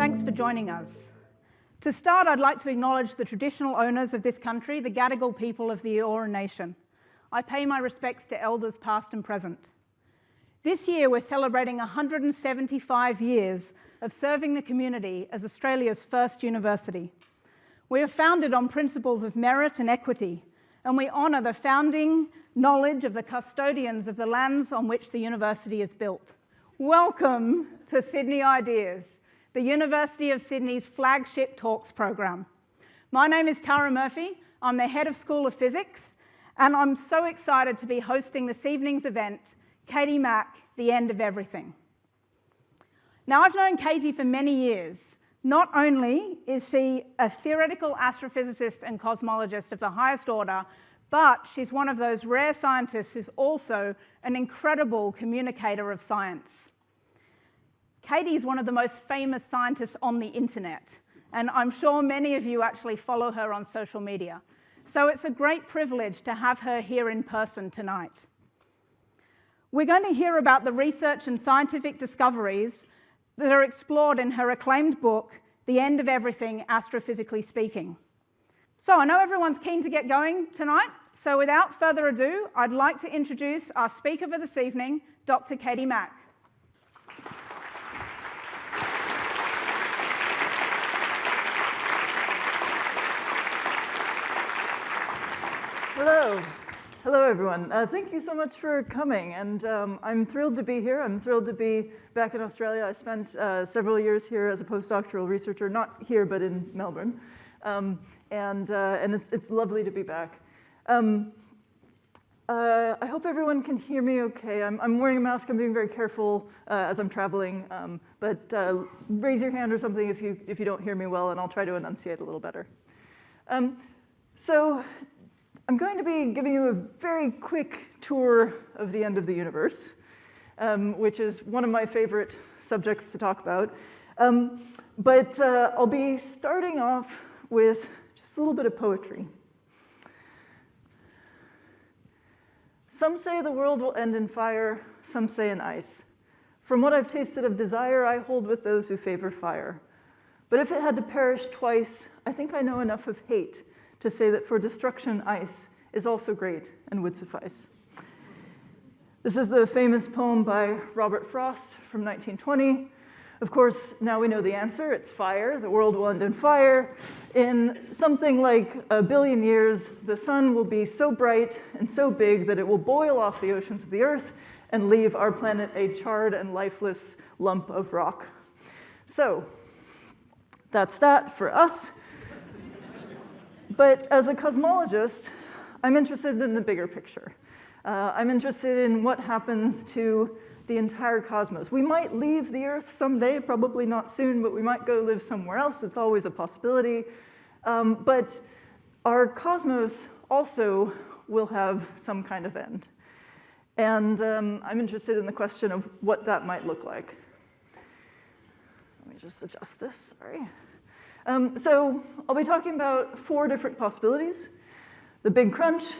Thanks for joining us. To start, I'd like to acknowledge the traditional owners of this country, the Gadigal people of the Eora Nation. I pay my respects to elders past and present. This year, we're celebrating 175 years of serving the community as Australia's first university. We are founded on principles of merit and equity, and we honour the founding knowledge of the custodians of the lands on which the university is built. Welcome to Sydney Ideas, the University of Sydney's flagship talks program. My name is Tara Murphy. I'm the head of School of Physics, and I'm so excited to be hosting this evening's event, Katie Mack, The End of Everything. Now, I've known Katie for many years. Not only is she a theoretical astrophysicist and cosmologist of the highest order, but she's one of those rare scientists who's also an incredible communicator of science. Katie is one of the most famous scientists on the internet, and I'm sure many of you actually follow her on social media. So it's a great privilege to have her here in person tonight. We're going to hear about the research and scientific discoveries that are explored in her acclaimed book, The End of Everything, Astrophysically Speaking. So I know everyone's keen to get going tonight, so without further ado, I'd like to introduce our speaker for this evening, Dr. Katie Mack. Hello. Hello, everyone. Thank you so much for coming, and I'm thrilled to be here. I'm thrilled to be back in Australia. I spent several years here as a postdoctoral researcher, not here, but in Melbourne, and it's lovely to be back. I hope everyone can hear me okay. I'm wearing a mask. I'm being very careful as I'm traveling, but raise your hand or something if you don't hear me well, and I'll try to enunciate a little better. So I'm going to be giving you a very quick tour of the end of the universe, which is one of my favorite subjects to talk about. But I'll be starting off with just a little bit of poetry. Some say the world will end in fire, some say in ice. From what I've tasted of desire, I hold with those who favor fire. But if it had to perish twice, I think I know enough of hate to say that for destruction, ice is also great and would suffice. This is the famous poem by Robert Frost from 1920. Of course, now we know the answer. It's fire. The world will end in fire. In something like 1 billion years, the sun will be so bright and so big that it will boil off the oceans of the Earth and leave our planet a charred and lifeless lump of rock. So that's that for us. But as a cosmologist, I'm interested in the bigger picture. I'm interested in what happens to the entire cosmos. We might leave the Earth someday, probably not soon, but we might go live somewhere else. It's always a possibility. But our cosmos also will have some kind of end. And I'm interested in the question of what that might look like. So let me just adjust this, sorry. So I'll be talking about 4 different possibilities: the Big Crunch,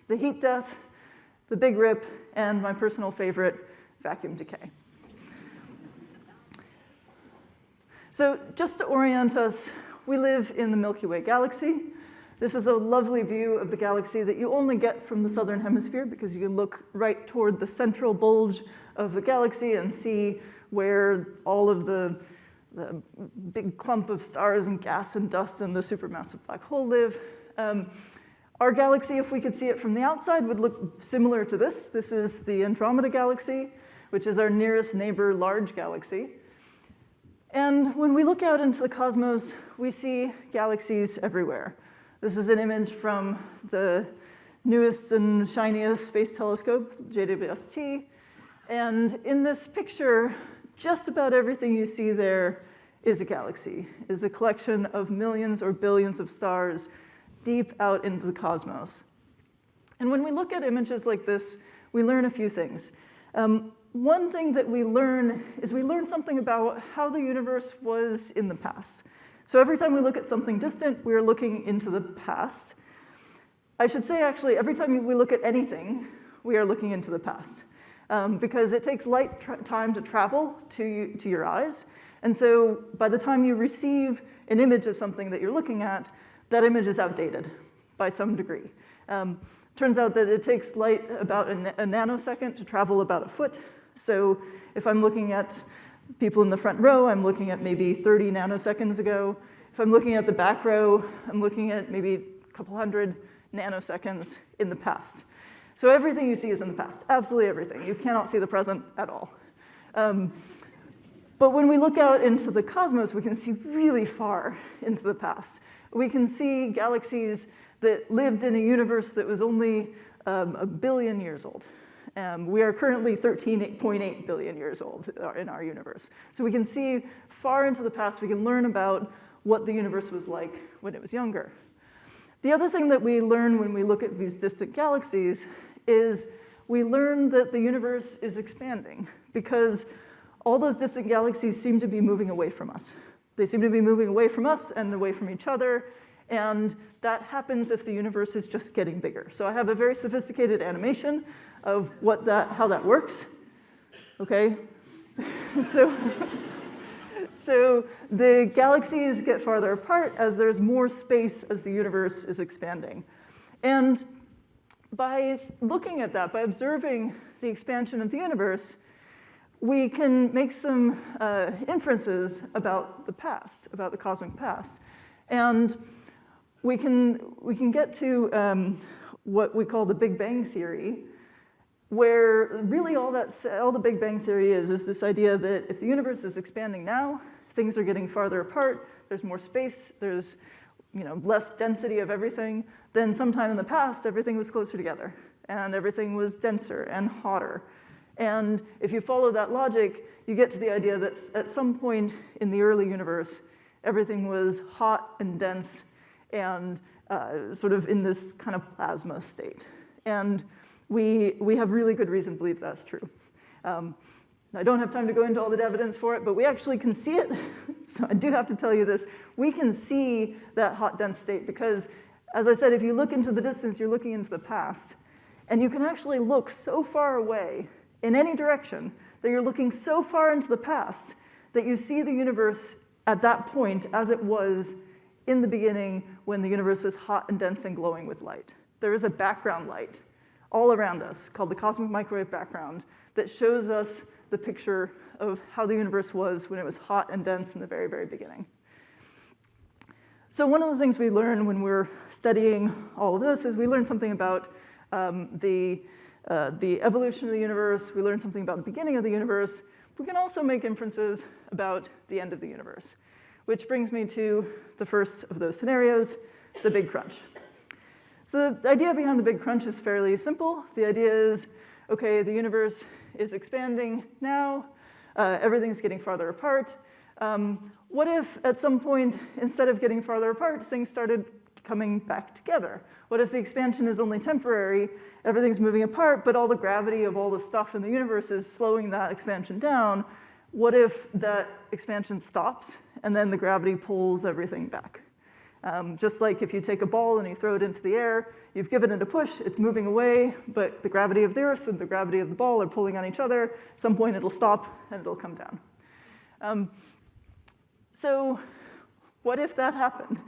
the heat death, the Big Rip, and my personal favorite, vacuum decay. So just to orient us, we live in the Milky Way galaxy. This is a lovely view of the galaxy that you only get from the southern hemisphere because you can look right toward the central bulge of the galaxy and see where all of the big clump of stars and gas and dust and the supermassive black hole live. Our galaxy, if we could see it from the outside, would look similar to this. This is the Andromeda galaxy, which is our nearest neighbor large galaxy. And when we look out into the cosmos, we see galaxies everywhere. This is an image from the newest and shiniest space telescope, JWST. And in this picture, just about everything you see there is a galaxy, is a collection of millions or billions of stars deep out into the cosmos. And when we look at images like this, we learn a few things. One thing that we learn is we learn something about how the universe was in the past. So every time we look at something distant, we are looking into the past. I should say, actually, every time we look at anything, we are looking into the past. Because it takes light time to travel to your eyes. And so by the time you receive an image of something that you're looking at, that image is outdated by some degree. Turns out that it takes light about a nanosecond to travel about a foot. So if I'm looking at people in the front row, I'm looking at maybe 30 nanoseconds ago. If I'm looking at the back row, I'm looking at maybe a couple hundred nanoseconds in the past. So everything you see is in the past, absolutely everything. You cannot see the present at all. But when we look out into the cosmos, we can see really far into the past. We can see galaxies that lived in a universe that was only a billion years old. We are currently 13.8 billion years old in our universe. So we can see far into the past. We can learn about what the universe was like when it was younger. The other thing that we learn when we look at these distant galaxies is we learn that the universe is expanding because all those distant galaxies seem to be moving away from us. They seem to be moving away from us and away from each other, and that happens if the universe is just getting bigger. So I have a very sophisticated animation of how that works, okay? So the galaxies get farther apart as there's more space as the universe is expanding. And by looking at that, by observing the expansion of the universe, we can make some inferences about the past, about the cosmic past. And we can get to what we call the Big Bang Theory, where really all the Big Bang Theory is this idea that if the universe is expanding now, things are getting farther apart, there's more space, there's less density of everything, then sometime in the past, everything was closer together, and everything was denser and hotter. And if you follow that logic, you get to the idea that at some point in the early universe, everything was hot and dense and sort of in this kind of plasma state. And we have really good reason to believe that's true. I don't have time to go into all the evidence for it, but we actually can see it. So I do have to tell you this. We can see that hot, dense state because, as I said, if you look into the distance, you're looking into the past. And you can actually look so far away in any direction that you're looking so far into the past that you see the universe at that point as it was in the beginning when the universe was hot and dense and glowing with light. There is a background light all around us called the cosmic microwave background that shows us the picture of how the universe was when it was hot and dense in the very, very beginning. So one of the things we learn when we're studying all of this is we learn something about the evolution of the universe. We learn something about the beginning of the universe. We can also make inferences about the end of the universe, which brings me to the first of those scenarios, the Big Crunch. So the idea behind the Big Crunch is fairly simple. The idea is, okay, the universe is expanding now. Everything's getting farther apart. What if at some point, instead of getting farther apart, things started coming back together? What if the expansion is only temporary, everything's moving apart, but all the gravity of all the stuff in the universe is slowing that expansion down? What if that expansion stops, and then the gravity pulls everything back? Just like if you take a ball and you throw it into the air, you've given it a push, it's moving away, but the gravity of the Earth and the gravity of the ball are pulling on each other. At some point it'll stop and it'll come down. So what if that happened?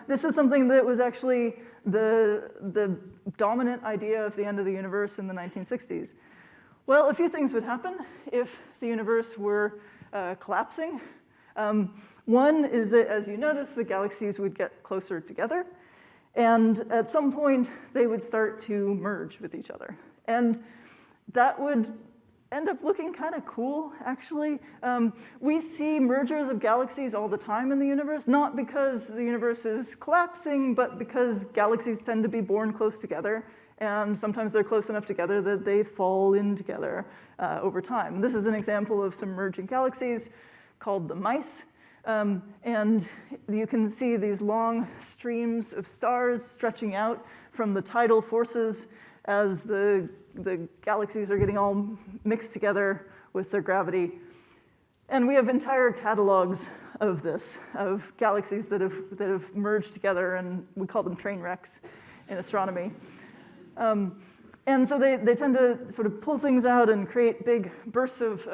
This is something that was actually the dominant idea of the end of the universe in the 1960s. Well, a few things would happen if the universe were collapsing. One is that, as you notice, the galaxies would get closer together, and at some point, they would start to merge with each other. And that would end up looking kind of cool, actually. We see mergers of galaxies all the time in the universe, not because the universe is collapsing, but because galaxies tend to be born close together, and sometimes they're close enough together that they fall in together over time. This is an example of some merging galaxies called the mice. And you can see these long streams of stars stretching out from the tidal forces as the galaxies are getting all mixed together with their gravity. And we have entire catalogs of this, of galaxies that have merged together, and we call them train wrecks in astronomy. And so they tend to sort of pull things out and create big bursts of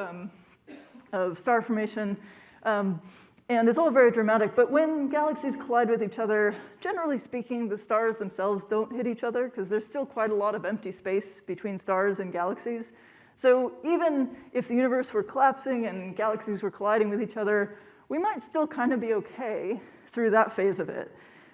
star formation. And it's all very dramatic, but when galaxies collide with each other, generally speaking, the stars themselves don't hit each other because there's still quite a lot of empty space between stars and galaxies. So even if the universe were collapsing and galaxies were colliding with each other, we might still kind of be okay through that phase of it.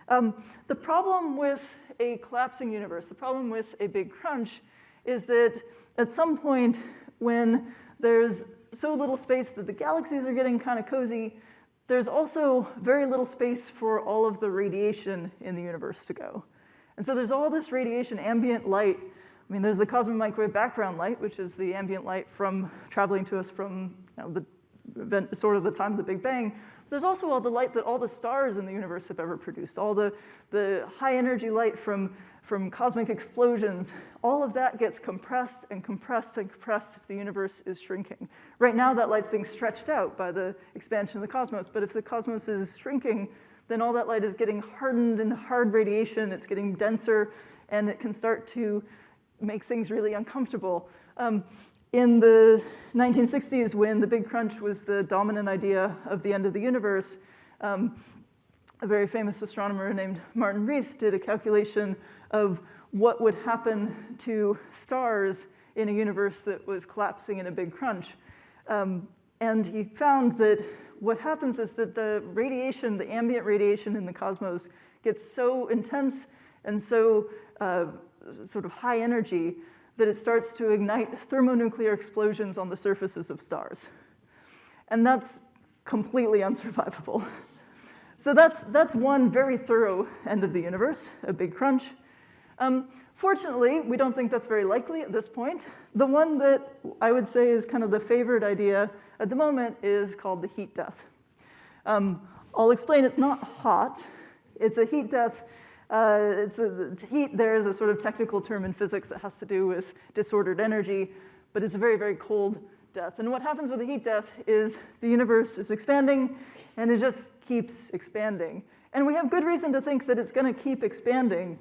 The problem with a collapsing universe, the problem with a big crunch, is that at some point when there's so little space that the galaxies are getting kind of cozy, there's also very little space for all of the radiation in the universe to go. And so there's all this radiation, ambient light. I mean, there's the cosmic microwave background light, which is the ambient light from traveling to us from the event, sort of the time of the Big Bang. There's also all the light that all the stars in the universe have ever produced, all the high energy light from cosmic explosions. All of that gets compressed and compressed and compressed if the universe is shrinking. Right now, that light's being stretched out by the expansion of the cosmos, but if the cosmos is shrinking, then all that light is getting hardened into hard radiation, it's getting denser, and it can start to make things really uncomfortable. In the 1960s, when the Big Crunch was the dominant idea of the end of the universe, a very famous astronomer named Martin Rees did a calculation of what would happen to stars in a universe that was collapsing in a big crunch. And he found that what happens is that the radiation, the ambient radiation in the cosmos, gets so intense and so sort of high energy that it starts to ignite thermonuclear explosions on the surfaces of stars. And that's completely unsurvivable. So that's one very thorough end of the universe, a big crunch. Fortunately, we don't think that's very likely at this point. The one that I would say is kind of the favored idea at the moment is called the heat death. I'll explain, it's not hot. It's a heat death. Heat there is a sort of technical term in physics that has to do with disordered energy, but it's a very, very cold death. And what happens with a heat death is the universe is expanding, and it just keeps expanding. And we have good reason to think that it's going to keep expanding,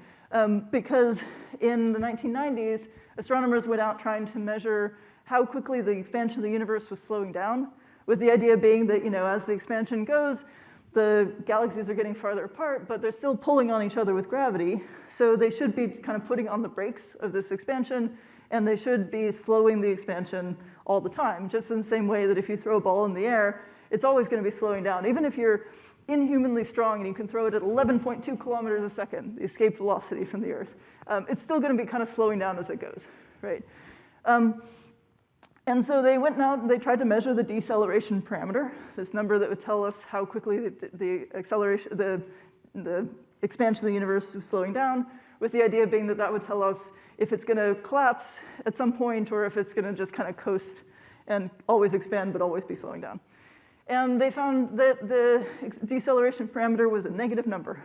because in the 1990s, astronomers went out trying to measure how quickly the expansion of the universe was slowing down, with the idea being that, as the expansion goes, the galaxies are getting farther apart, but they're still pulling on each other with gravity. So they should be kind of putting on the brakes of this expansion, and they should be slowing the expansion all the time, just in the same way that if you throw a ball in the air, it's always going to be slowing down. Even if you're inhumanly strong and you can throw it at 11.2 kilometers a second, the escape velocity from the Earth, it's still going to be kind of slowing down as it goes, right? And so they went out and they tried to measure the deceleration parameter, this number that would tell us how quickly the expansion of the universe was slowing down, with the idea being that that would tell us if it's going to collapse at some point or if it's going to just kind of coast and always expand but always be slowing down. And they found that the deceleration parameter was a negative number.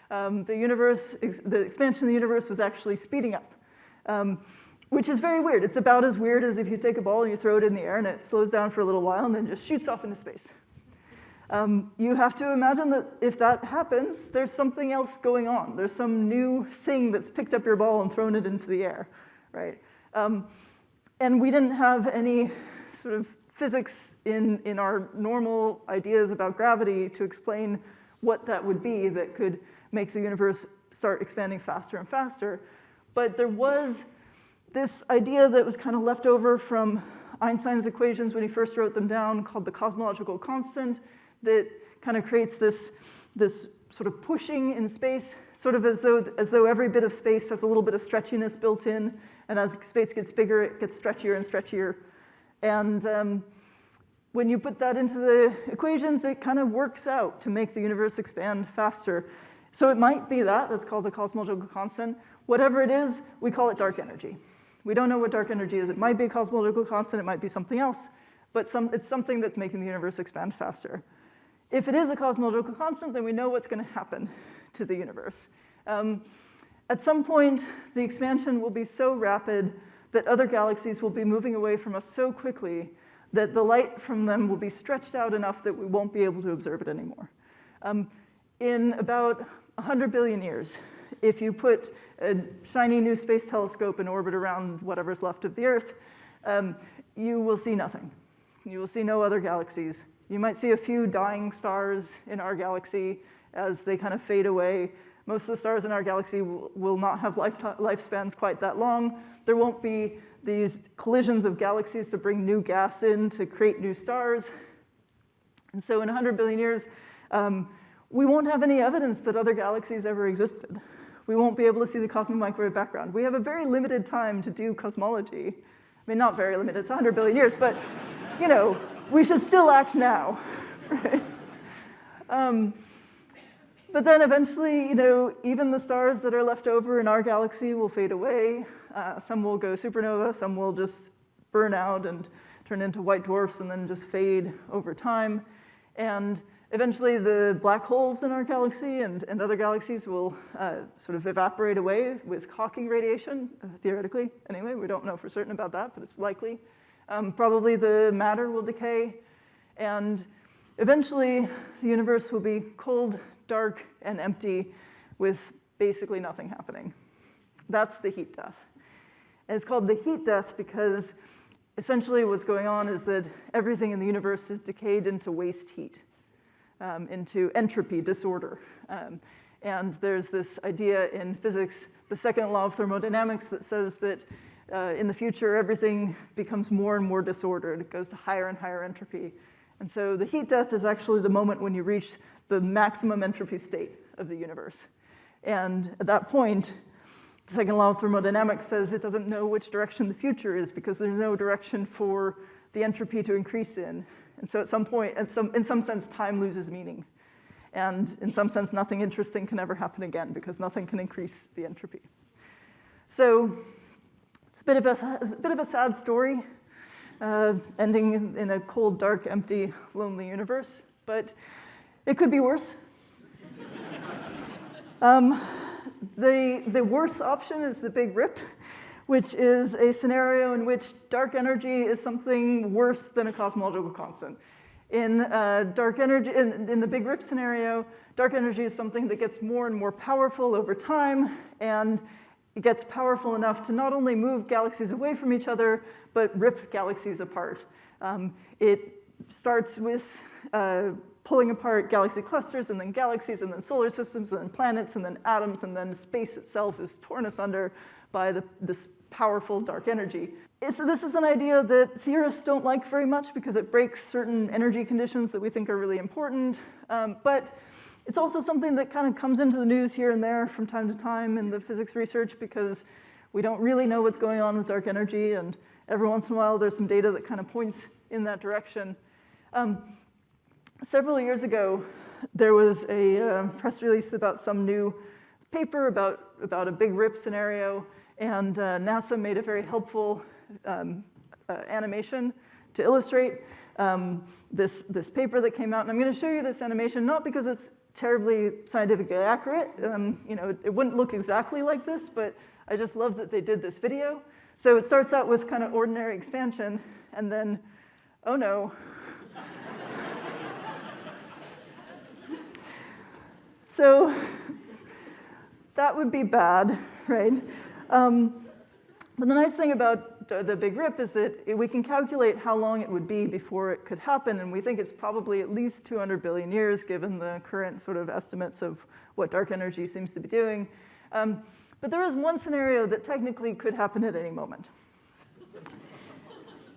The expansion of the universe was actually speeding up. Which is very weird. It's about as weird as if you take a ball and you throw it in the air and it slows down for a little while and then just shoots off into space. You have to imagine that if that happens, there's something else going on. There's some new thing that's picked up your ball and thrown it into the air, right? And we didn't have any sort of physics in our normal ideas about gravity to explain what that would be that could make the universe start expanding faster and faster. But there was this idea that was kind of left over from Einstein's equations when he first wrote them down, called the cosmological constant, that kind of creates this sort of pushing in space, sort of as though every bit of space has a little bit of stretchiness built in, and as space gets bigger, it gets stretchier and stretchier. And when you put that into the equations, it kind of works out to make the universe expand faster. So it might be that's called the cosmological constant. Whatever it is, we call it dark energy. We don't know what dark energy is. It might be a cosmological constant, it might be something else, but it's something that's making the universe expand faster. If it is a cosmological constant, then we know what's going to happen to the universe. At some point, the expansion will be so rapid that other galaxies will be moving away from us so quickly that the light from them will be stretched out enough that we won't be able to observe it anymore. In about 100 billion years, if you put a shiny new space telescope in orbit around whatever's left of the Earth, you will see nothing. You will see no other galaxies. You might see a few dying stars in our galaxy as they kind of fade away. Most of the stars in our galaxy will not have lifespans quite that long. There won't be these collisions of galaxies to bring new gas in to create new stars. And so in 100 billion years, we won't have any evidence that other galaxies ever existed. We won't be able to see the cosmic microwave background. We have a very limited time to do cosmology. I mean, not very limited, it's 100 billion years, but you know, we should still act now, right? But then eventually, you know, even the stars that are left over in our galaxy will fade away. Some will go supernova, some will just burn out and turn into white dwarfs and then just fade over time. And eventually the black holes in our galaxy and other galaxies will sort of evaporate away with Hawking radiation, theoretically. Anyway, we don't know for certain about that, but it's likely. Probably the matter will decay. And eventually the universe will be cold, dark, and empty with basically nothing happening. That's the heat death. And it's called the heat death because essentially what's going on is that everything in the universe is decayed into waste heat, into entropy, disorder. And there's this idea in physics, the second law of thermodynamics, that says that in the future everything becomes more and more disordered. It goes to higher and higher entropy. And so the heat death is actually the moment when you reach the maximum entropy state of the universe. And at that point, the second law of thermodynamics says it doesn't know which direction the future is because there's no direction for the entropy to increase in. And so at some point, in some sense, time loses meaning. And in some sense, nothing interesting can ever happen again because nothing can increase the entropy. So it's a bit of a sad story, ending in a cold, dark, empty, lonely universe. But it could be worse. The worse option is the Big Rip, which is a scenario in which dark energy is something worse than a cosmological constant. In the Big Rip scenario, dark energy is something that gets more and more powerful over time, and it gets powerful enough to not only move galaxies away from each other, but rip galaxies apart. It starts with pulling apart galaxy clusters, and then galaxies, and then solar systems, and then planets, and then atoms, and then space itself is torn asunder by this powerful dark energy. This is an idea that theorists don't like very much because it breaks certain energy conditions that we think are really important, but it's also something that kind of comes into the news here and there from time to time in the physics research because we don't really know what's going on with dark energy, and every once in a while there's some data that kind of points in that direction. Several years ago, there was a press release about some new paper about a Big Rip scenario, and NASA made a very helpful animation to illustrate this paper that came out. And I'm going to show you this animation, not because it's terribly scientifically accurate. You know, it wouldn't look exactly like this, but I just love that they did this video. So it starts out with kind of ordinary expansion, and then, oh no. So that would be bad, right? But the nice thing about the Big Rip is that we can calculate how long it would be before it could happen, and we think it's probably at least 200 billion years, given the current sort of estimates of what dark energy seems to be doing. But there is one scenario that technically could happen at any moment.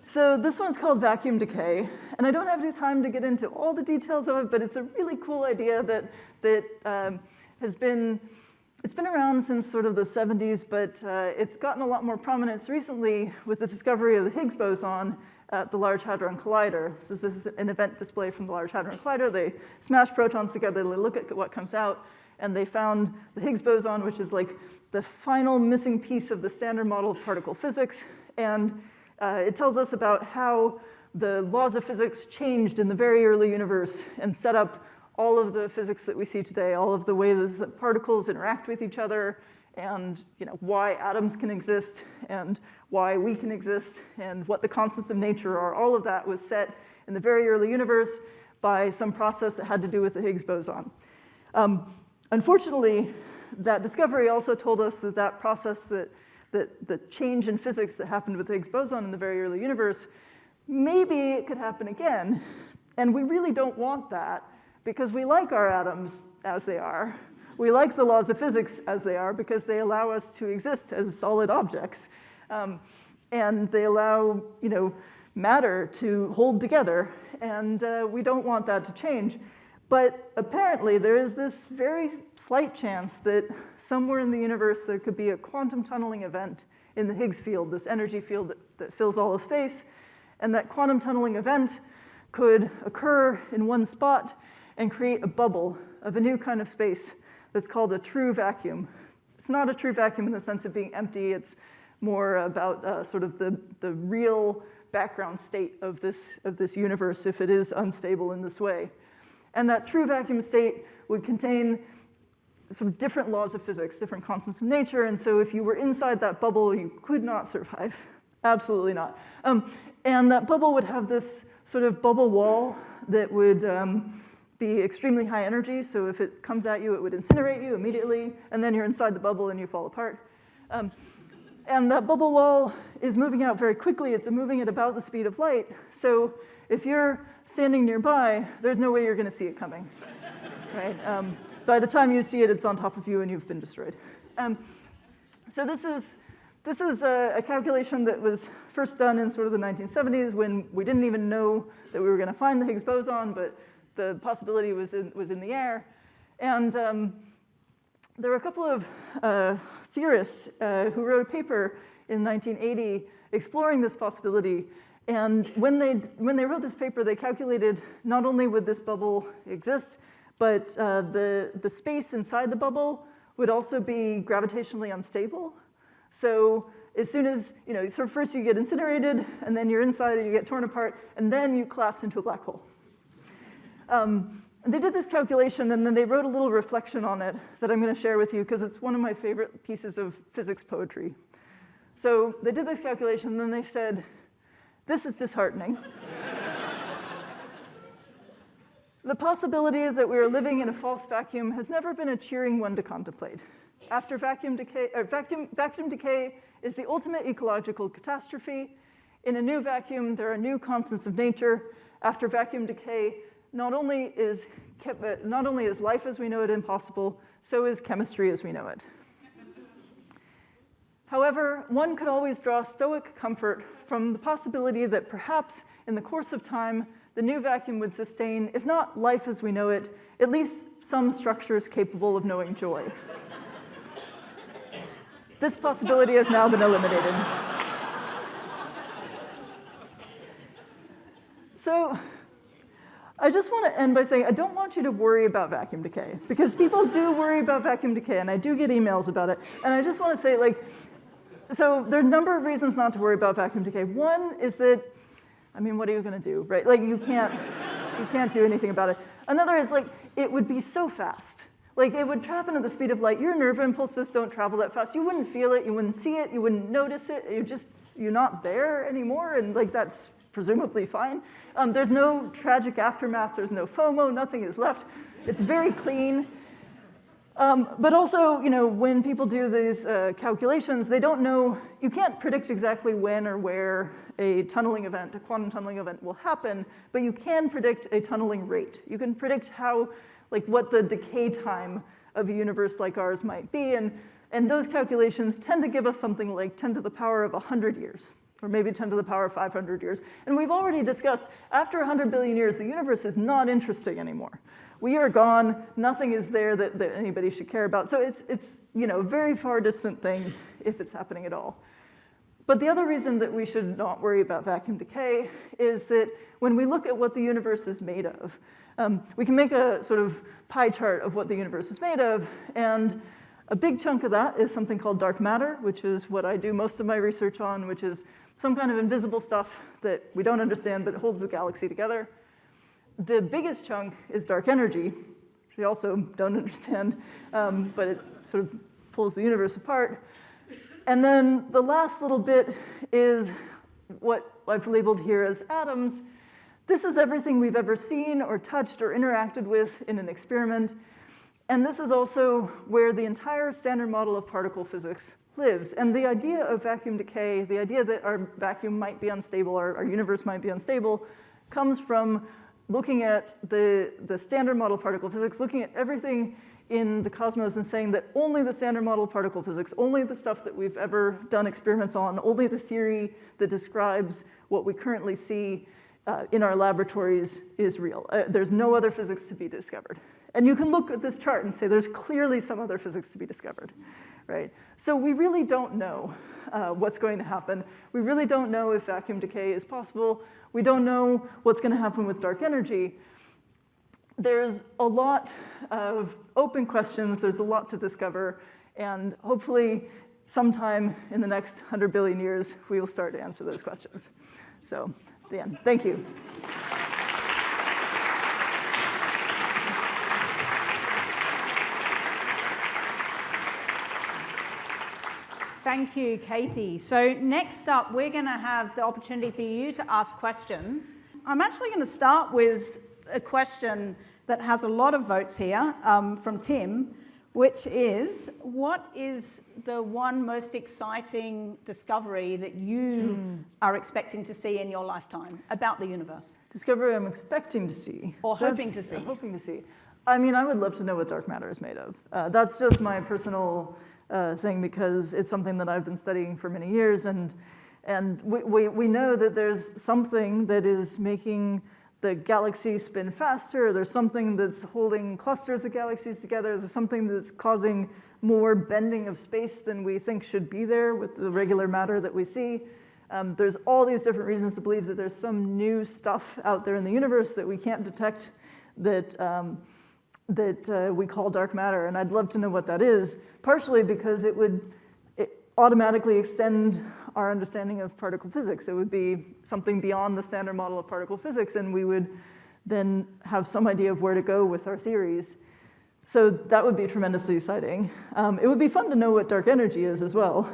So this one's called vacuum decay, and I don't have any time to get into all the details of it, but it's a really cool idea that has been around since sort of the 70s, but it's gotten a lot more prominence recently with the discovery of the Higgs boson at the Large Hadron Collider. This is an event display from the Large Hadron Collider. They smash protons together, they look at what comes out, and they found the Higgs boson, which is like the final missing piece of the standard model of particle physics. And it tells us about how the laws of physics changed in the very early universe and set up all of the physics that we see today, all of the ways that particles interact with each other, and why atoms can exist, and why we can exist, and what the constants of nature are. All of that was set in the very early universe by some process that had to do with the Higgs boson. Unfortunately, that discovery also told us that that process, that the change in physics that happened with the Higgs boson in the very early universe, maybe it could happen again. And we really don't want that because we like our atoms as they are. We like the laws of physics as they are because they allow us to exist as solid objects. And they allow, matter to hold together. And we don't want that to change. But apparently, there is this very slight chance that somewhere in the universe there could be a quantum tunneling event in the Higgs field, this energy field that fills all of space. And that quantum tunneling event could occur in one spot and create a bubble of a new kind of space that's called a true vacuum. It's not a true vacuum in the sense of being empty. It's more about sort of the real background state of this universe if it is unstable in this way. And that true vacuum state would contain sort of different laws of physics, different constants of nature, and so if you were inside that bubble, you could not survive. Absolutely not. And that bubble would have this sort of bubble wall that would be extremely high energy, so if it comes at you, it would incinerate you immediately, and then you're inside the bubble and you fall apart. And that bubble wall is moving out very quickly. It's moving at about the speed of light, so if you're standing nearby, there's no way you're going to see it coming, right? By the time you see it, it's on top of you and you've been destroyed. So this is a calculation that was first done in sort of the 1970s when we didn't even know that we were going to find the Higgs boson, but the possibility was in the air. And there were a couple of theorists who wrote a paper in 1980 exploring this possibility. And when they wrote this paper, they calculated not only would this bubble exist, but the space inside the bubble would also be gravitationally unstable. So as soon as, so first you get incinerated, and then you're inside and you get torn apart, and then you collapse into a black hole. They did this calculation, and then they wrote a little reflection on it that I'm going to share with you, because it's one of my favorite pieces of physics poetry. So they did this calculation, and then they said, this is disheartening. The possibility that we are living in a false vacuum has never been a cheering one to contemplate. After vacuum decay, vacuum decay is the ultimate ecological catastrophe. In a new vacuum, there are new constants of nature. After vacuum decay, not only is life as we know it impossible, so is chemistry as we know it. However, one could always draw stoic comfort from the possibility that perhaps in the course of time, the new vacuum would sustain, if not life as we know it, at least some structures capable of knowing joy. This possibility has now been eliminated. So I just want to end by saying I don't want you to worry about vacuum decay, because people do worry about vacuum decay, and I do get emails about it. And I just want to say, so there are a number of reasons not to worry about vacuum decay. One is that, what are you going to do, right? You can't do anything about it. Another is, it would be so fast. It would happen at the speed of light. Your nerve impulses don't travel that fast. You wouldn't feel it. You wouldn't see it. You wouldn't notice it. You're not there anymore, and that's presumably fine. There's no tragic aftermath. There's no FOMO. Nothing is left. It's very clean. But also, when people do these calculations, they don't know, you can't predict exactly when or where a quantum tunneling event will happen, but you can predict a tunneling rate. You can predict what the decay time of a universe like ours might be, and those calculations tend to give us something like 10 to the power of 100 years, or maybe 10 to the power of 500 years. And we've already discussed, after 100 billion years, the universe is not interesting anymore. We are gone. Nothing is there that anybody should care about. So it's a very far distant thing if it's happening at all. But the other reason that we should not worry about vacuum decay is that when we look at what the universe is made of, we can make a sort of pie chart of what the universe is made of, and a big chunk of that is something called dark matter, which is what I do most of my research on, which is some kind of invisible stuff that we don't understand, but it holds the galaxy together. The biggest chunk is dark energy, which we also don't understand, but it sort of pulls the universe apart. And then the last little bit is what I've labeled here as atoms. This is everything we've ever seen or touched or interacted with in an experiment. And this is also where the entire standard model of particle physics lives. And the idea of vacuum decay, the idea that our vacuum might be unstable, our universe might be unstable, comes from looking at the standard model particle physics, looking at everything in the cosmos and saying that only the standard model particle physics, only the stuff that we've ever done experiments on, only the theory that describes what we currently see in our laboratories is real. There's no other physics to be discovered. And you can look at this chart and say there's clearly some other physics to be discovered, right? So we really don't know what's going to happen. We really don't know if vacuum decay is possible. We don't know what's going to happen with dark energy. There's a lot of open questions. There's a lot to discover. And hopefully, sometime in the next 100 billion years, we will start to answer those questions. So, the end. Thank you. Thank you, Katie. So next up, we're going to have the opportunity for you to ask questions. I'm actually going to start with a question that has a lot of votes here from Tim, which is, what is the one most exciting discovery that you are expecting to see in your lifetime about the universe? Discovery I'm expecting to see. Or hoping to see. Hoping to see. I mean, I would love to know what dark matter is made of. That's just my personal thing, because it's something that I've been studying for many years, and we know that there's something that is making the galaxy spin faster. There's something that's holding clusters of galaxies together. There's something that's causing more bending of space than we think should be there with the regular matter that we see. There's all these different reasons to believe that there's some new stuff out there in the universe that we can't detect that we call dark matter, and I'd love to know what that is, partially because it would automatically extend our understanding of particle physics. It would be something beyond the standard model of particle physics, and we would then have some idea of where to go with our theories. So that would be tremendously exciting. It would be fun to know what dark energy is as well.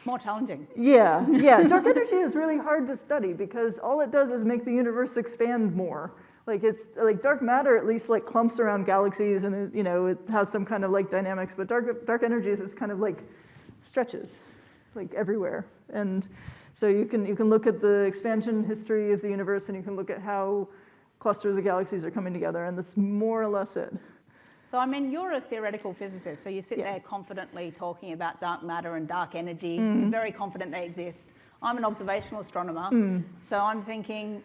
More challenging. Yeah. Dark energy is really hard to study because all it does is make the universe expand more. Like, it's like dark matter at least like clumps around galaxies, and it has some kind of like dynamics, but dark energy is kind of like stretches like everywhere. And so you can look at the expansion history of the universe, and you can look at how clusters of galaxies are coming together, and that's more or less it. So, I mean, you're a theoretical physicist, so you sit there confidently talking about dark matter and dark energy. You're very confident they exist. I'm an observational astronomer, so I'm thinking,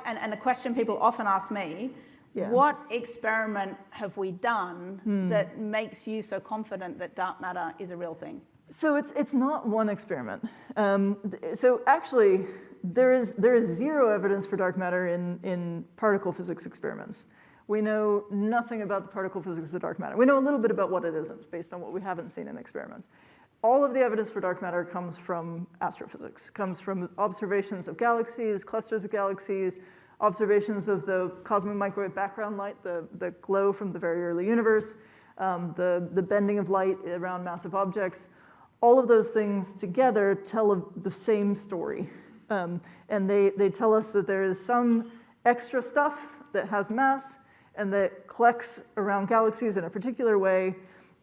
and a question people often ask me, what experiment have we done that makes you so confident that dark matter is a real thing? So it's not one experiment. So actually, there is zero evidence for dark matter in particle physics experiments. We know nothing about the particle physics of dark matter. We know a little bit about what it isn't, based on what we haven't seen in experiments. All of the evidence for dark matter comes from astrophysics, comes from observations of galaxies, clusters of galaxies, observations of the cosmic microwave background light, the glow from the very early universe, the bending of light around massive objects. All of those things together tell the same story. And they tell us that there is some extra stuff that has mass and that collects around galaxies in a particular way.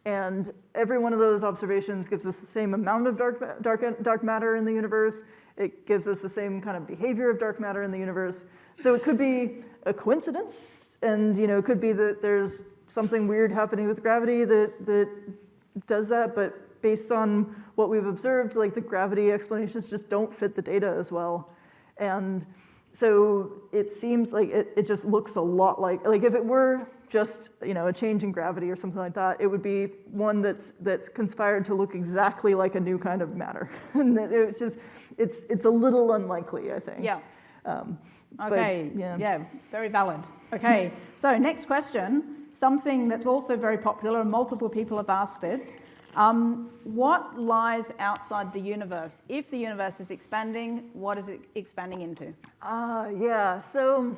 And every one of those observations gives us the same amount of dark matter in the universe. It gives us the same kind of behavior of dark matter in the universe. So it could be a coincidence, and it could be that there's something weird happening with gravity that does that, but based on what we've observed, like the gravity explanations just don't fit the data as well. And so it seems like it just looks a lot like if it were just a change in gravity or something like that, it would be one that's conspired to look exactly like a new kind of matter. And it's a little unlikely, I think. Yeah. Okay. Yeah. Very valid. Okay. So next question, something that's also very popular and multiple people have asked it. What lies outside the universe? If the universe is expanding, what is it expanding into? Yeah. So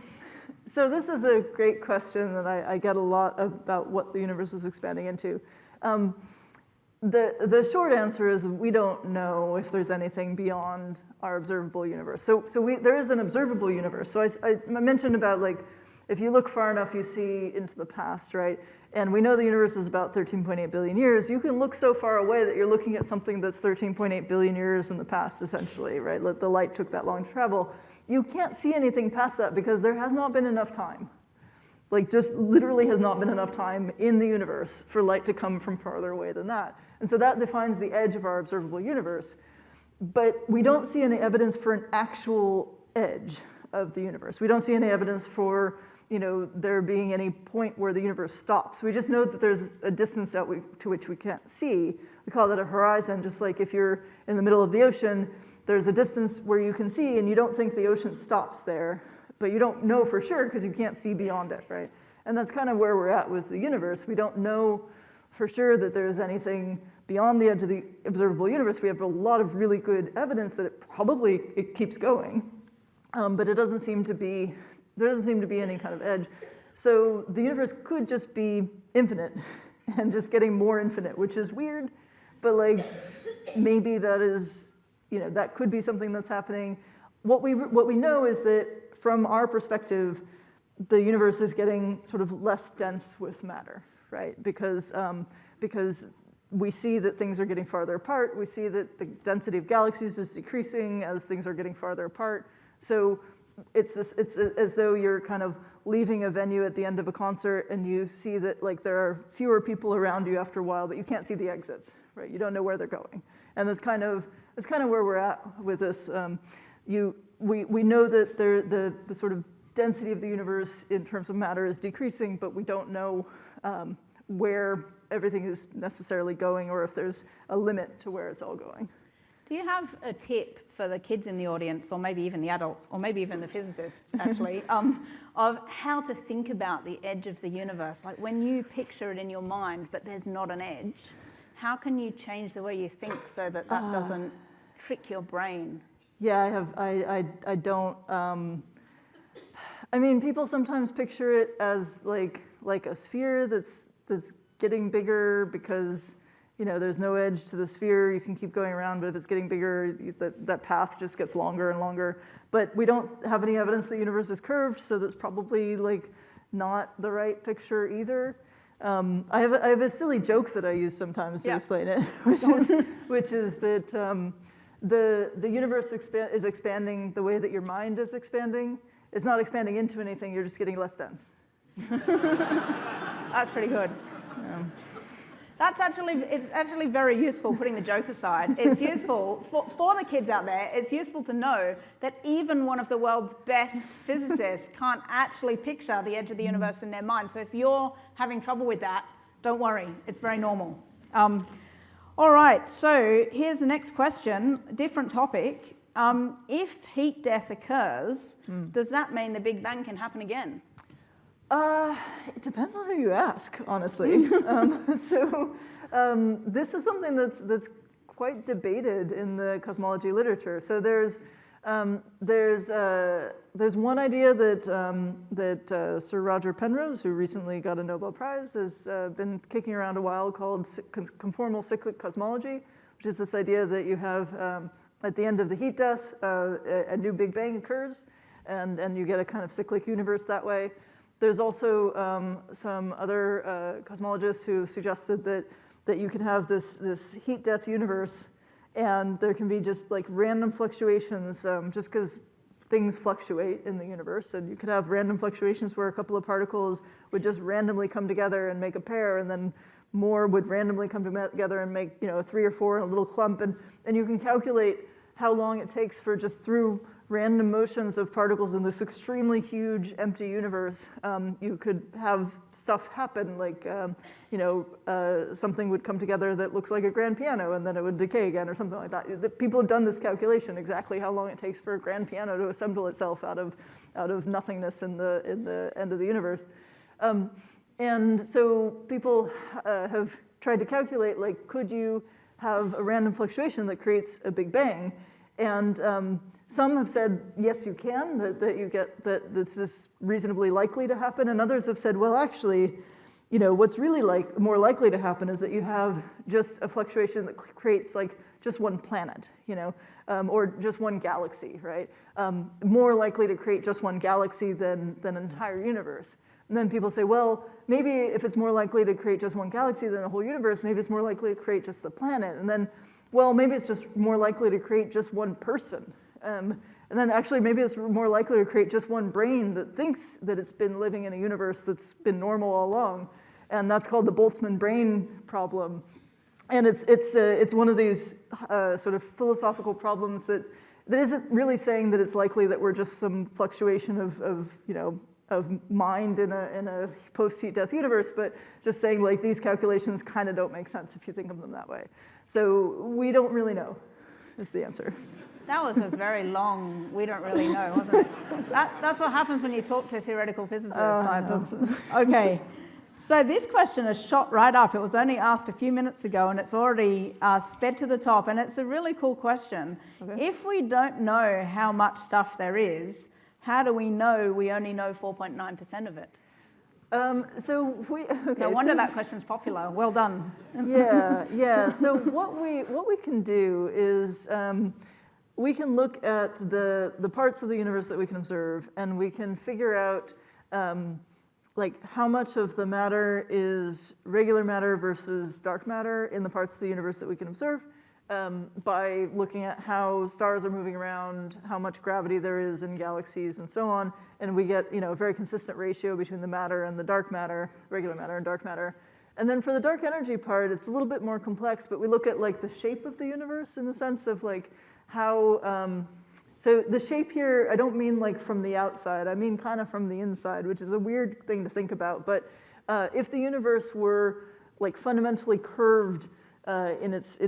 this is a great question that I get a lot about what the universe is expanding into. The short answer is we don't know if there's anything beyond our observable universe. So there is an observable universe. So I mentioned about if you look far enough, you see into the past, right? And we know the universe is about 13.8 billion years. You can look so far away that you're looking at something that's 13.8 billion years in the past, essentially, right? The light took that long to travel. you can't see anything past that because there has not been enough time. Like, just literally has not been enough time in the universe for light to come from farther away than that. And so that defines the edge of our observable universe. But we don't see any evidence for an actual edge of the universe. We don't see any evidence for, there being any point where the universe stops. We just know that there's a distance out to which we can't see. We call that a horizon, just like if you're in the middle of the ocean, there's a distance where you can see and you don't think the ocean stops there, but you don't know for sure because you can't see beyond it, right? And that's kind of where we're at with the universe. We don't know for sure that there's anything beyond the edge of the observable universe. We have a lot of really good evidence that it keeps going, but there doesn't seem to be any kind of edge. So the universe could just be infinite and just getting more infinite, which is weird, but like maybe that is, that could be something that's happening. What we know is that from our perspective, the universe is getting sort of less dense with matter, right? Because we see that things are getting farther apart. We see that the density of galaxies is decreasing as things are getting farther apart. So it's as though you're kind of leaving a venue at the end of a concert and you see that like there are fewer people around you after a while, but you can't see the exits, right? You don't know where they're going. And that's kind of where we're at with this. We know that the sort of density of the universe in terms of matter is decreasing, but we don't know where everything is necessarily going or if there's a limit to where it's all going. Do you have a tip for the kids in the audience, or maybe even the adults, or maybe even the physicists, actually, of how to think about the edge of the universe? Like when you picture it in your mind, but there's not an edge, how can you change the way you think so that doesn't trick your brain? Yeah, I don't. I mean, people sometimes picture it as like a sphere that's getting bigger because there's no edge to the sphere. You can keep going around, but if it's getting bigger, that path just gets longer and longer. But we don't have any evidence the universe is curved, so that's probably like not the right picture either. I have a silly joke that I use sometimes to explain it, which is that the universe is expanding the way that your mind is expanding. It's not expanding into anything. You're just getting less dense. That's pretty good. Yeah. It's actually very useful, putting the joke aside. It's useful, for the kids out there, it's useful to know that even one of the world's best physicists can't actually picture the edge of the universe in their mind. So if you're having trouble with that, don't worry, it's very normal. All right, so here's the next question, different topic. If heat death occurs, does that mean the Big Bang can happen again? It depends on who you ask, honestly. This is something that's quite debated in the cosmology literature. So there's one idea that Sir Roger Penrose, who recently got a Nobel Prize, has been kicking around a while, called conformal cyclic cosmology, which is this idea that you have at the end of the heat death, a new Big Bang occurs, and you get a kind of cyclic universe that way. There's also some other cosmologists who suggested that you can have this heat death universe, and there can be just like random fluctuations, just because things fluctuate in the universe, and you could have random fluctuations where a couple of particles would just randomly come together and make a pair, and then more would randomly come together and make 3 or 4 in a little clump, and you can calculate how long it takes for just through random motions of particles in this extremely huge empty universe, you could have stuff happen, like something would come together that looks like a grand piano, and then it would decay again, or something like that. People have done this calculation, exactly how long it takes for a grand piano to assemble itself out of nothingness in the end of the universe. And so people have tried to calculate, like, could you have a random fluctuation that creates a Big Bang? And some have said, yes, you can, that you get that this is reasonably likely to happen. And others have said, well, actually, what's really more likely to happen is that you have just a fluctuation that creates like just one planet, or just one galaxy, right? More likely to create just one galaxy than an entire universe. And then people say, well, maybe if it's more likely to create just one galaxy than a whole universe, maybe it's more likely to create just the planet. And then, well, maybe it's just more likely to create just one person. And And then actually maybe it's more likely to create just one brain that thinks that it's been living in a universe that's been normal all along. And that's called the Boltzmann brain problem. And it's one of these sort of philosophical problems that isn't really saying that it's likely that we're just some fluctuation of mind in a post-heat death universe, but just saying like these calculations kind of don't make sense if you think of them that way. So we don't really know, is the answer. That was a very long, we don't really know, wasn't it? That's what happens when you talk to theoretical physicists. Okay, so this question has shot right up. It was only asked a few minutes ago, and it's already sped to the top, and it's a really cool question. Okay. If we don't know how much stuff there is, how do we know we only know 4.9% of it? No wonder that question's popular. Well done. Yeah. So what we can do is we can look at the parts of the universe that we can observe, and we can figure out like how much of the matter is regular matter versus dark matter in the parts of the universe that we can observe by looking at how stars are moving around, how much gravity there is in galaxies, and so on. And we get a very consistent ratio between the matter and the dark matter, regular matter and dark matter. And then for the dark energy part, it's a little bit more complex, but we look at like the shape of the universe in the sense of like how, so the shape here, I don't mean like from the outside, I mean kind of from the inside, which is a weird thing to think about. But if the universe were like fundamentally curved in its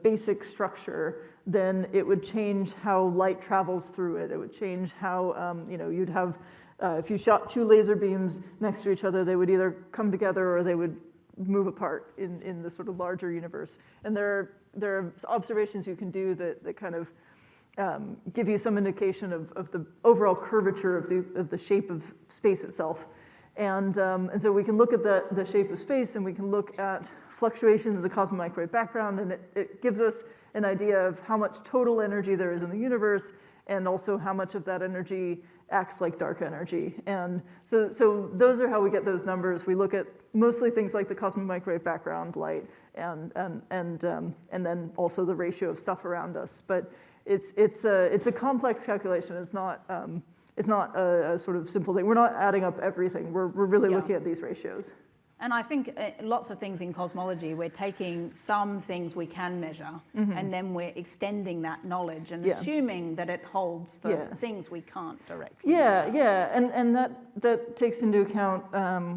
basic structure, then it would change how light travels through it. It would change how, you'd have, if you shot two laser beams next to each other, they would either come together or they would move apart in the sort of larger universe. And there are observations you can do that kind of give you some indication of the overall curvature of the shape of space itself. And so we can look at the shape of space, and we can look at fluctuations of the cosmic microwave background, and it gives us an idea of how much total energy there is in the universe, and also how much of that energy acts like dark energy. And so those are how we get those numbers. We look at mostly things like the cosmic microwave background light, and then also the ratio of stuff around us. But it's a complex calculation. It's not a sort of simple thing. We're not adding up everything. We're really looking at these ratios. And I think lots of things in cosmology, we're taking some things we can measure, and then we're extending that knowledge and assuming that it holds for things we can't directly measure. And that takes into account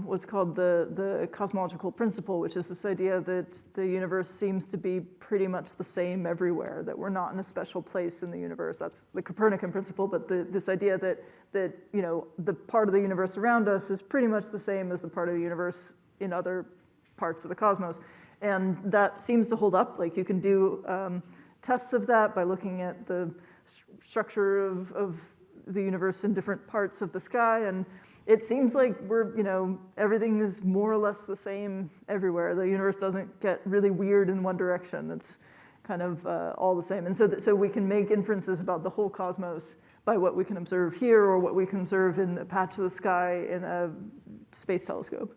what's called the cosmological principle, which is this idea that the universe seems to be pretty much the same everywhere, that we're not in a special place in the universe. That's the Copernican principle, but this idea that the part of the universe around us is pretty much the same as the part of the universe in other parts of the cosmos. And that seems to hold up. Like you can do tests of that by looking at the structure of the universe in different parts of the sky. And it seems like everything is more or less the same everywhere. The universe doesn't get really weird in one direction. It's kind of all the same. And so we can make inferences about the whole cosmos by what we can observe here or what we can observe in a patch of the sky in a space telescope.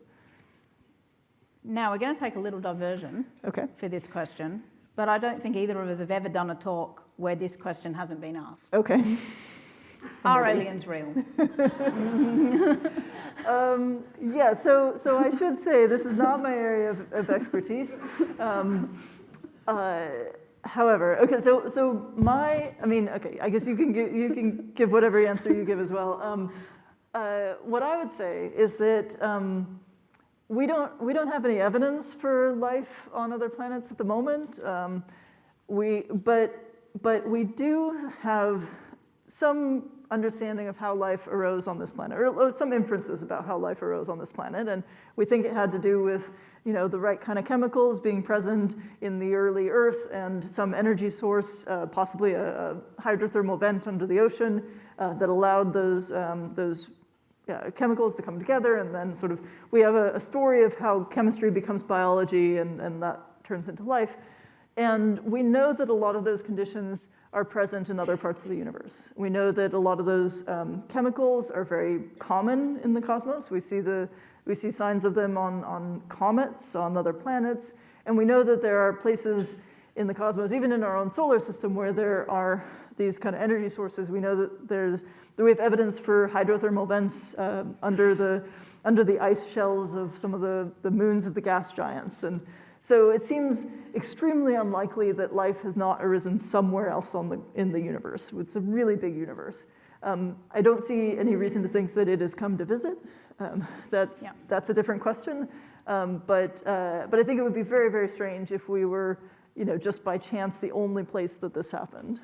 Now, we're going to take a little diversion for this question, but I don't think either of us have ever done a talk where this question hasn't been asked. Okay. Are aliens real? So I should say this is not my area of expertise. However, I guess you can give whatever answer you give as well. What I would say is that we don't have any evidence for life on other planets at the moment. But we do have some understanding of how life arose on this planet, or some inferences about how life arose on this planet. And we think it had to do with the right kind of chemicals being present in the early Earth, and some energy source, possibly a hydrothermal vent under the ocean that allowed those chemicals to come together. And then sort of we have a story of how chemistry becomes biology, and that turns into life. And we know that a lot of those conditions are present in other parts of the universe. We know that a lot of those chemicals are very common in the cosmos. We see signs of them on comets, on other planets, and we know that there are places in the cosmos, even in our own solar system, where there are these kind of energy sources. We know that we have evidence for hydrothermal vents under the ice shells of some of the moons of the gas giants. And so it seems extremely unlikely that life has not arisen somewhere else in the universe. It's a really big universe. I don't see any reason to think that it has come to visit. That's a different question. But I think it would be very, very strange if we were, just by chance, the only place that this happened.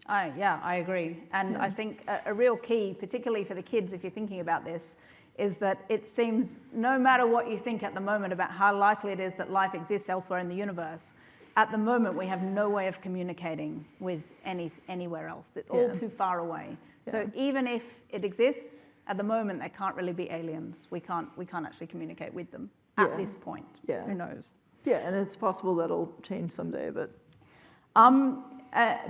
I agree. And I think a real key, particularly for the kids, if you're thinking about this, is that it seems no matter what you think at the moment about how likely it is that life exists elsewhere in the universe, at the moment we have no way of communicating with anywhere else. It's all too far away. Yeah. So even if it exists, at the moment there can't really be aliens. We can't actually communicate with them at this point. Yeah. Who knows? Yeah, and it's possible that'll change someday, but...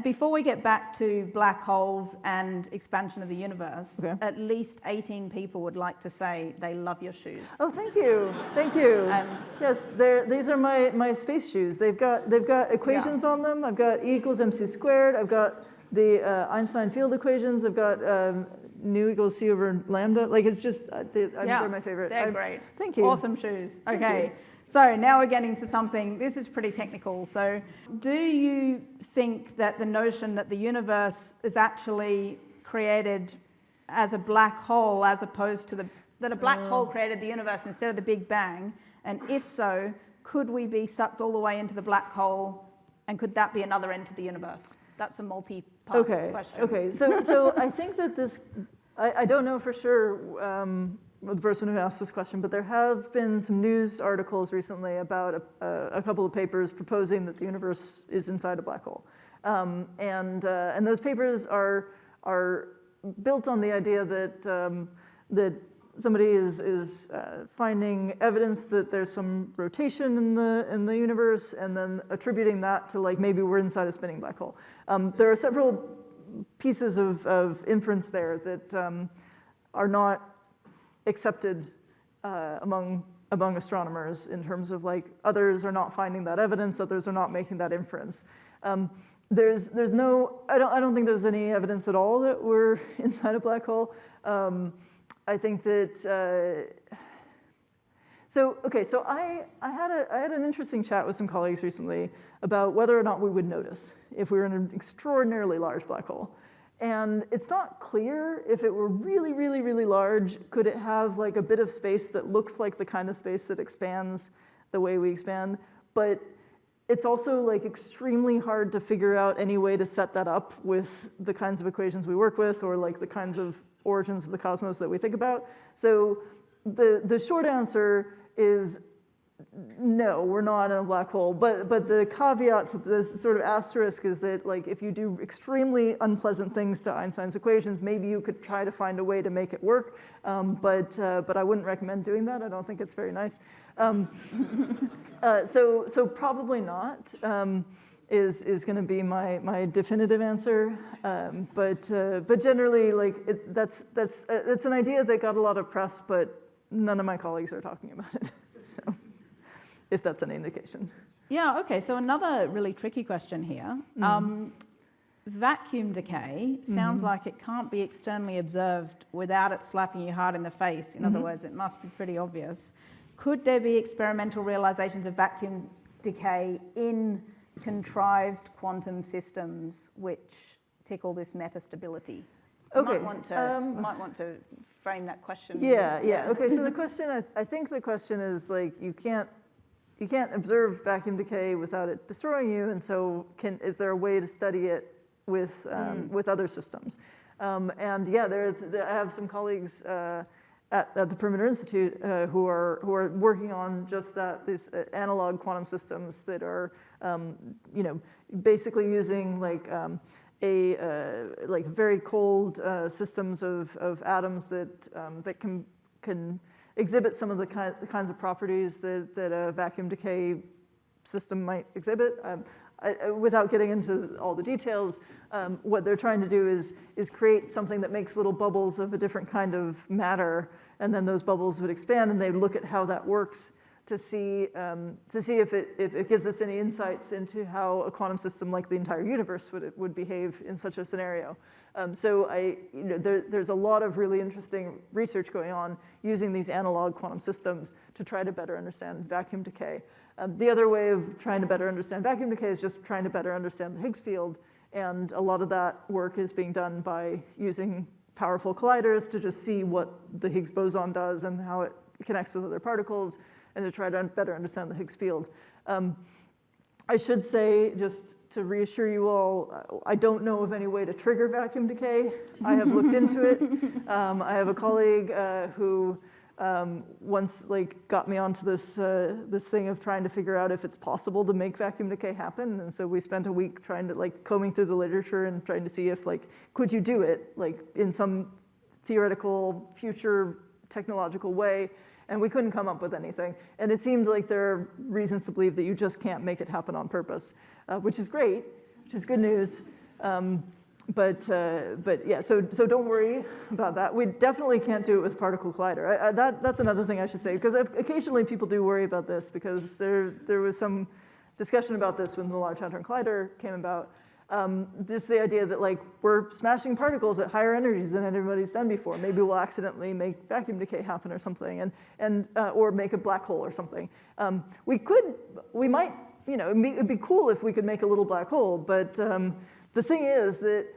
Before we get back to black holes and expansion of the universe, at least 18 people would like to say they love your shoes. Oh, thank you, thank you. Yes, these are my space shoes. They've got equations on them. I've got E equals mc squared. I've got the Einstein field equations. I've got nu equals c over lambda. Like it's just, they're my favorite. They're great. Thank you. Awesome shoes. Okay. So now we're getting to something, this is pretty technical. So do you think that the notion that the universe is actually created as a black hole as opposed to that a black hole created the universe instead of the Big Bang? And if so, could we be sucked all the way into the black hole and could that be another end to the universe? That's a multi-part question. Okay, so I think that this, I don't know for sure the person who asked this question, but there have been some news articles recently about a couple of papers proposing that the universe is inside a black hole, and those papers are built on the idea that somebody is finding evidence that there's some rotation in the universe, and then attributing that to like maybe we're inside a spinning black hole. There are several pieces of inference there that are not accepted among astronomers in terms of like others are not finding that evidence, others are not making that inference. There's no, I don't think there's any evidence at all that we're inside a black hole. I think that, so I had an interesting chat with some colleagues recently about whether or not we would notice if we were in an extraordinarily large black hole. And it's not clear if it were really, really, really large, could it have like a bit of space that looks like the kind of space that expands the way we expand? But it's also like extremely hard to figure out any way to set that up with the kinds of equations we work with or like the kinds of origins of the cosmos that we think about. So the short answer is no, we're not in a black hole. But the caveat to this sort of asterisk is that like if you do extremely unpleasant things to Einstein's equations, maybe you could try to find a way to make it work. But I wouldn't recommend doing that. I don't think it's very nice. So probably not is going to be my definitive answer. But generally, like it's an idea that got a lot of press, but none of my colleagues are talking about it. So, if that's an indication. Yeah, okay, so another really tricky question here. Vacuum decay sounds like it can't be externally observed without it slapping you hard in the face. In other words, it must be pretty obvious. Could there be experimental realizations of vacuum decay in contrived quantum systems which tickle this metastability? Okay. Might want to frame that question. Yeah. Okay, so the question, I think the question is like you can't observe vacuum decay without it destroying you, and so is there a way to study it with other systems? And yeah, I have some colleagues at the Perimeter Institute who are working on just that, these analog quantum systems that are basically using like like very cold systems of atoms that can exhibit some of the kinds of properties that a vacuum decay system might exhibit. Without getting into all the details, what they're trying to do is create something that makes little bubbles of a different kind of matter, and then those bubbles would expand, and they'd look at how that works to see if it gives us any insights into how a quantum system like the entire universe would behave in such a scenario. So there's a lot of really interesting research going on using these analog quantum systems to try to better understand vacuum decay. The other way of trying to better understand vacuum decay is just trying to better understand the Higgs field, and a lot of that work is being done by using powerful colliders to just see what the Higgs boson does and how it connects with other particles, and to try to better understand the Higgs field. I should say, just to reassure you all, I don't know of any way to trigger vacuum decay. I have looked into it. I have a colleague who once got me onto this thing of trying to figure out if it's possible to make vacuum decay happen. And so we spent a week trying to combing through the literature and trying to see if could you do it in some theoretical future technological way. And we couldn't come up with anything. And it seemed like there are reasons to believe that you just can't make it happen on purpose, which is great, which is good news. But yeah, so don't worry about that. We definitely can't do it with particle collider. That's another thing I should say, because occasionally people do worry about this, because there was some discussion about this when the Large Hadron Collider came about. Just the idea that we're smashing particles at higher energies than anybody's done before. Maybe we'll accidentally make vacuum decay happen or something, or make a black hole or something. We might, it'd be cool if we could make a little black hole, but the thing is that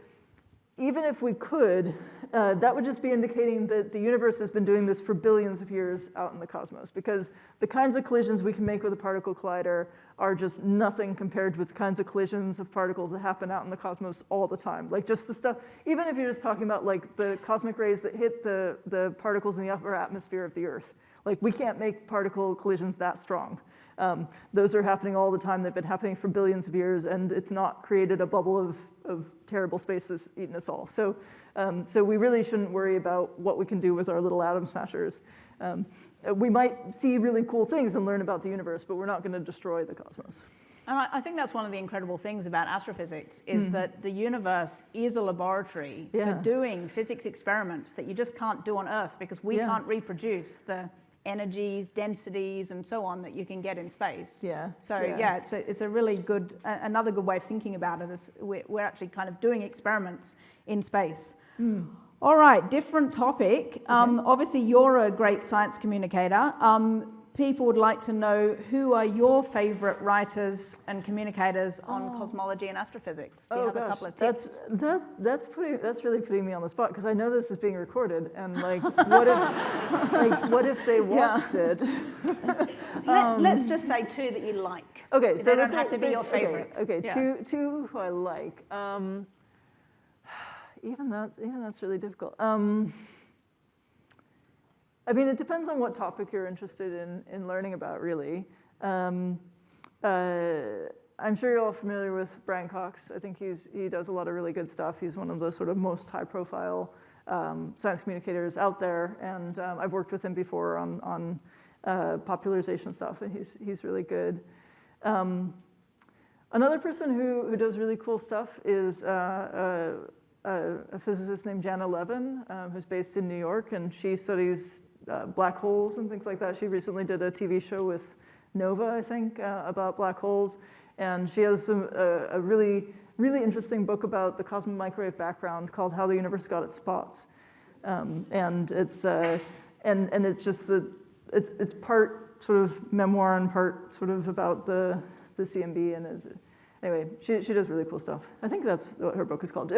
even if we could, that would just be indicating that the universe has been doing this for billions of years out in the cosmos, because the kinds of collisions we can make with a particle collider are just nothing compared with the kinds of collisions of particles that happen out in the cosmos all the time. Just the stuff, even if you're just talking about the cosmic rays that hit the particles in the upper atmosphere of the Earth. We can't make particle collisions that strong. Those are happening all the time. They've been happening for billions of years, and it's not created a bubble of terrible space that's eaten us all. So we really shouldn't worry about what we can do with our little atom smashers. We might see really cool things and learn about the universe, but we're not going to destroy the cosmos. And I think that's one of the incredible things about astrophysics, is that the universe is a laboratory for doing physics experiments that you just can't do on Earth, because we can't reproduce the energies, densities, and so on that you can get in space. It's a really good, another good way of thinking about it is we're actually kind of doing experiments in space. All right, different topic. Obviously, you're a great science communicator. People would like to know, who are your favorite writers and communicators on cosmology and astrophysics? Do you have a couple of tips? That's really putting me on the spot, because I know this is being recorded, and what if they watched it? Let's just say two that you like. Okay, so they don't have to be your favorite. Okay, two who I like. Even that's really difficult. I mean, it depends on what topic you're interested in learning about, really. I'm sure you're all familiar with Brian Cox. I think he does a lot of really good stuff. He's one of the sort of most high-profile science communicators out there, and I've worked with him before on popularization stuff, and he's really good. Another person who does really cool stuff is a physicist named Jana Levin, who's based in New York, and she studies black holes and things like that. She recently did a TV show with Nova, I think, about black holes, and she has a really, really interesting book about the cosmic microwave background called "How the Universe Got Its Spots," and it's just it's part sort of memoir and part sort of about the CMB, and anyway, she does really cool stuff. I think that's what her book is called.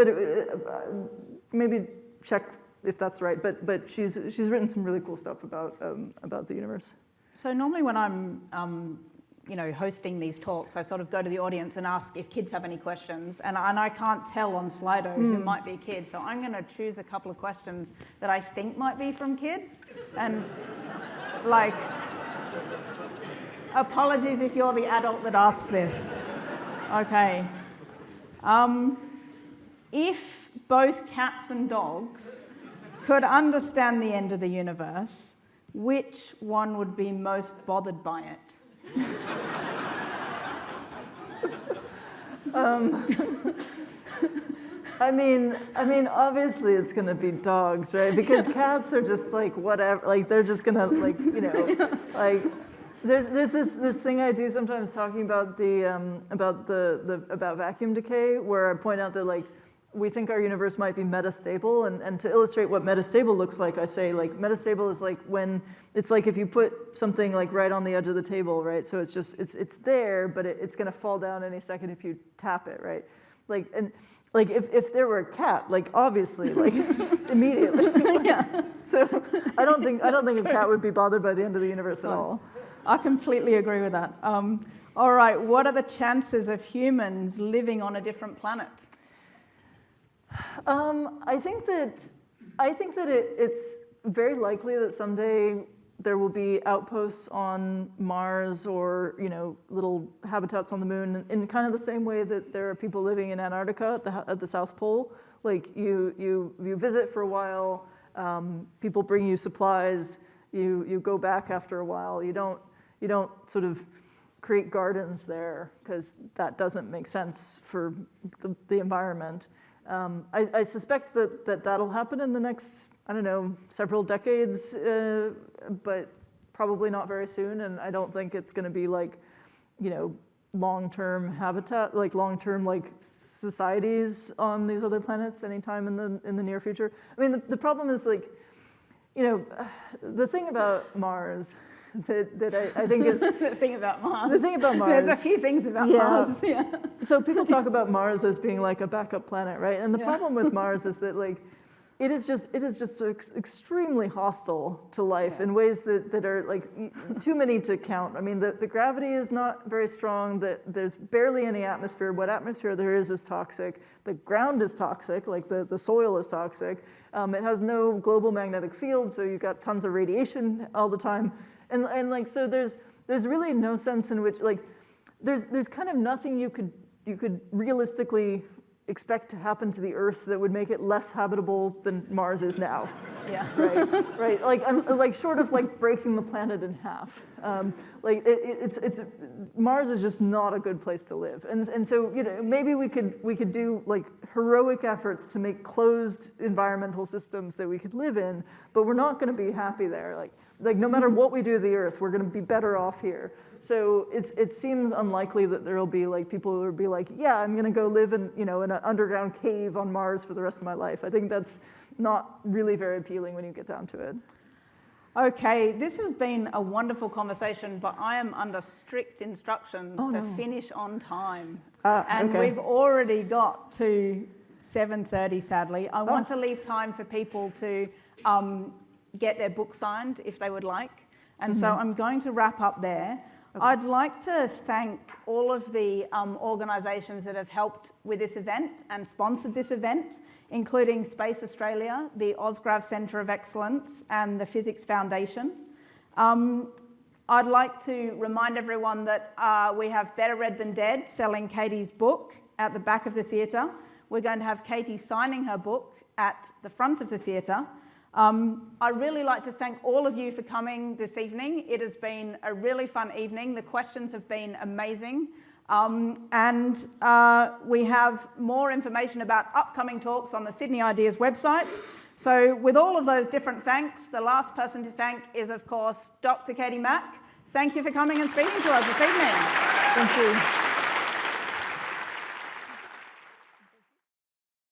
Maybe check if that's right, but she's written some really cool stuff about the universe. So normally when I'm hosting these talks, I sort of go to the audience and ask if kids have any questions, and I can't tell on Slido who might be a kid, so I'm going to choose a couple of questions that I think might be from kids, and apologies if you're the adult that asked this. Okay. If both cats and dogs could understand the end of the universe, which one would be most bothered by it? I mean, obviously it's going to be dogs, right? Because cats are just whatever, they're just going to There's this thing I do sometimes talking about about vacuum decay, where I point out that like we think our universe might be metastable, and to illustrate what metastable looks like, I say like metastable is like when it's like if you put something like right on the edge of the table, right? So it's just it's there, but it's going to fall down any second if you tap it, right? Like and like if there were a cat, like obviously, like just immediately. Yeah. So I don't think a cat would be bothered by the end of the universe at all. I completely agree with that. All right, what are the chances of humans living on a different planet? I think that it's very likely that someday there will be outposts on Mars or little habitats on the moon in kind of the same way that there are people living in Antarctica at the South Pole. Like you visit for a while, people bring you supplies, you go back after a while. You don't sort of create gardens there because that doesn't make sense for the environment. I suspect that'll happen in the next, I don't know, several decades, but probably not very soon. And I don't think it's going to be like, long-term habitat, like long-term like societies on these other planets anytime in the near future. I mean, the problem is like, the thing about Mars that I think is The thing about Mars. There's a few things about Mars. Yeah. So people talk about Mars as being like a backup planet, right? And the problem with Mars is that like it is just extremely hostile to life in ways that are like too many to count. I mean, the gravity is not very strong. There's barely any atmosphere. What atmosphere there is toxic. The ground is toxic, like the soil is toxic. It has no global magnetic field, so you've got tons of radiation all the time. And like so there's really no sense in which like there's kind of nothing you could realistically expect to happen to the Earth that would make it less habitable than Mars is now. Yeah. Right. Like short of like breaking the planet in half. Like it's Mars is just not a good place to live. And so maybe we could do like heroic efforts to make closed environmental systems that we could live in, but we're not going to be happy there. Like no matter what we do to the Earth, we're going to be better off here. So it seems unlikely that there will be like people who will be like, yeah, I'm going to go live in in an underground cave on Mars for the rest of my life. I think that's not really very appealing when you get down to it. Okay, this has been a wonderful conversation, but I am under strict instructions to finish on time. And we've already got to 7:30, sadly. I want to leave time for people to get their book signed if they would like. And so I'm going to wrap up there. Okay. I'd like to thank all of the organisations that have helped with this event and sponsored this event, including Space Australia, the Ausgrave Centre of Excellence, and the Physics Foundation. I'd like to remind everyone that we have Better Read Than Dead selling Katie's book at the back of the theatre. We're going to have Katie signing her book at the front of the theatre. I'd really like to thank all of you for coming this evening. It has been a really fun evening. The questions have been amazing. And we have more information about upcoming talks on the Sydney Ideas website. So with all of those different thanks, the last person to thank is, of course, Dr. Katie Mack. Thank you for coming and speaking to us this evening. Thank you.